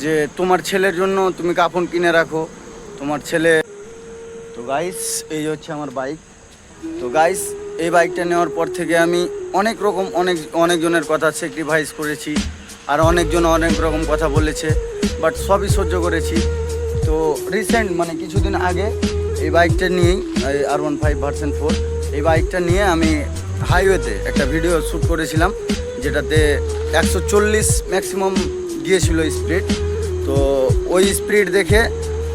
যে তোমার ছেলের জন্য তুমি কাফন কিনে রাখো, তোমার ছেলে। তো গাইস এই হচ্ছে আমার বাইক। তো গাইস এই বাইকটা নেওয়ার পর থেকে আমি অনেকজনের কথা স্যাক্রিফাইস করেছি, আর অনেকজন অনেক রকম কথা বলেছে, বাট সবই সহ্য করেছি। তো রিসেন্ট মানে কিছুদিন আগে এই বাইকটা নিয়েই R15 ভার্সন 4 এই বাইকটা নিয়ে আমি হাইওয়েতে একটা ভিডিও শ্যুট করেছিলাম, যেটাতে 140 ম্যাক্সিমাম গিয়েছিল স্পিড। তো ওই স্পিড দেখে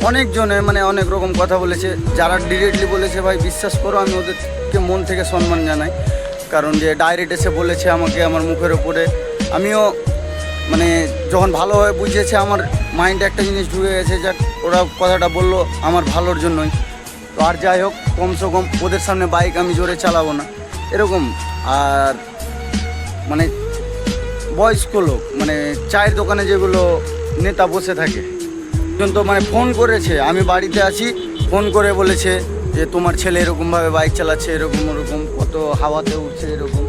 অনেকজনে মানে অনেক রকম কথা বলেছে। যারা ডিরেক্টলি বলেছে ভাই বিশ্বাস করো, আমি ওদেরকে মন থেকে সম্মান জানাই, কারণ যে ডাইরেক্ট এসে বলেছে আমাকে আমার মুখের ওপরে, আমিও মানে যখন ভালোভাবে বুঝিয়েছে আমার মাইন্ডে একটা জিনিস ঢুকে গেছে, যে ওরা কথাটা বললো আমার ভালোর জন্যই। তো আর যাই হোক, কমসে কম ওদের সামনে বাইক আমি জোরে চালাবো না এরকম। আর মানে বয়স্ক লোক মানে চায়ের দোকানে যেগুলো নেতা বসে থাকে পর্যন্ত মানে ফোন করেছে, আমি বাড়িতে আছি, ফোন করে বলেছে যে তোমার ছেলে এরকমভাবে বাইক চালাচ্ছে, এরকম ওরকম, কত হাওয়াতে উঠছে এরকম।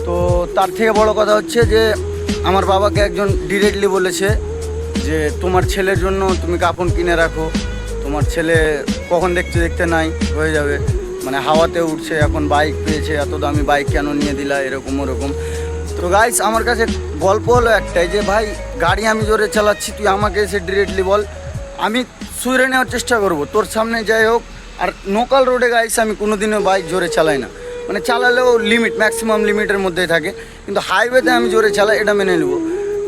তো তার থেকে বড় কথা হচ্ছে যে আমার বাবাকে একজন ডিরেক্টলি বলেছে যে তোমার ছেলের জন্য তুমি কাফন কিনে রাখো, তোমার ছেলে কখন দেখতে নাই হয়ে যাবে, মানে হাওয়াতে উঠছে, এখন বাইক পেয়েছে, এত দামি বাইক কেন নিয়ে দিলা, এরকম ওরকম। তো গাইস আমার কাছে গল্প হলো একটাই, যে ভাই গাড়ি আমি জোরে চালাচ্ছি, তুই আমাকে এসে ডিরেক্টলি বল, আমি সুইরে নেওয়ার চেষ্টা করব তোর সামনে যাই হোক। আর লোকাল রোডে গাইস আমি কোনোদিনও বাইক জোরে চালাই না, মানে চালালেও লিমিট, ম্যাক্সিমাম লিমিটের মধ্যেই থাকে, কিন্তু হাইওয়েতে আমি জোরে চালাই এটা মেনে নেব।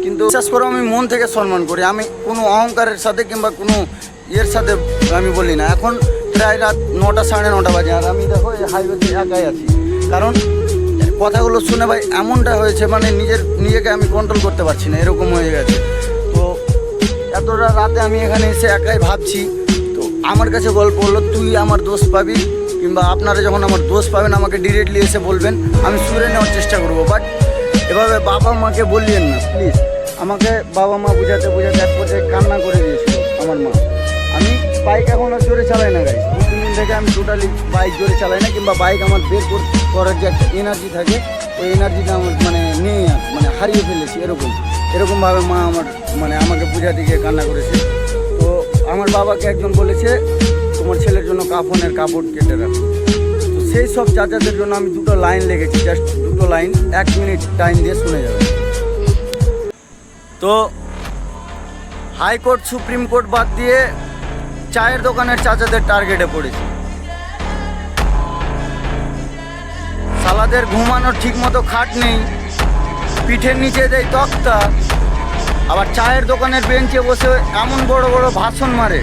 কিন্তু বিশ্বাস করো আমি মন থেকে সম্মান করি, আমি কোনো অহংকারের সাথে কিংবা কোনো ইয়ের সাথে আমি বলি না। এখন প্রায় রাত 9টা 9:30 বাজে, আর আমি দেখো এই হাইওয়েতে একাই আছি, কারণ কথাগুলো শুনে ভাই এমনটা হয়েছে মানে নিজেকে আমি কন্ট্রোল করতে পারছি না, এরকম হয়ে গেছে। তো এতটা রাতে আমি এখানে এসে একাই ভাবছি। তো আমার কাছে গল্প হলো, তুই আমার দোষ পাবি কিংবা আপনারা যখন আমার দোষ পাবেন আমাকে ডিরেক্টলি এসে বলবেন, আমি সুরে নেওয়ার চেষ্টা করবো। বাট এভাবে বাবা মাকে বললেন না প্লিজ। আমাকে বাবা মা বোঝাতে এক পর্যায়ে কান্না করে দিয়েছিল আমার মা। আমি বাইক এখন আর জোরে চালাই না গাইস, 2-3 দিন থেকে আমি টোটালি বাইক জোরে চালাই না, কিংবা বাইক আমার বের করার যে একটা এনার্জি থাকে ওই এনার্জিটা আমার নেই, মানে হারিয়ে ফেলেছি এরকমভাবে মা আমাকে বোঝাতে গিয়ে কান্না করেছে। তো আমার বাবাকে একজন বলেছে তোমার ছেলের জন্য কাফনের কাপড় কেটে রাখো। তো সেই সব চাচাদের জন্য আমি 2টো লাইন লিখেছি, জাস্ট 2টো লাইন, 1 মিনিট টাইম দিয়ে শুনে যাবে। তো হাইকোর্ট সুপ্রিম কোর্ট বাদ দিয়ে চায়ের দোকানের চাচাদের টার্গেটে পড়েছে। সালাদের ঘুমানোর ঠিক মতো খাট নেই, পিঠের নিচে দেয় তক্তা, আবার চায়ের দোকানের বেঞ্চে বসে এমন বড় বড় ভাষণ মারে,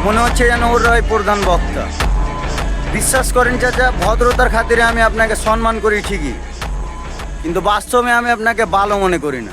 মনে হচ্ছে যেন ওরাই প্রধান বক্তা। বিশ্বাস করেন চাচা, ভদ্রতার খাতিরে আমি আপনাকে সম্মান করি ঠিকই, কিন্তু বাস্তবে আমি আপনাকে ভালো মনে করি না।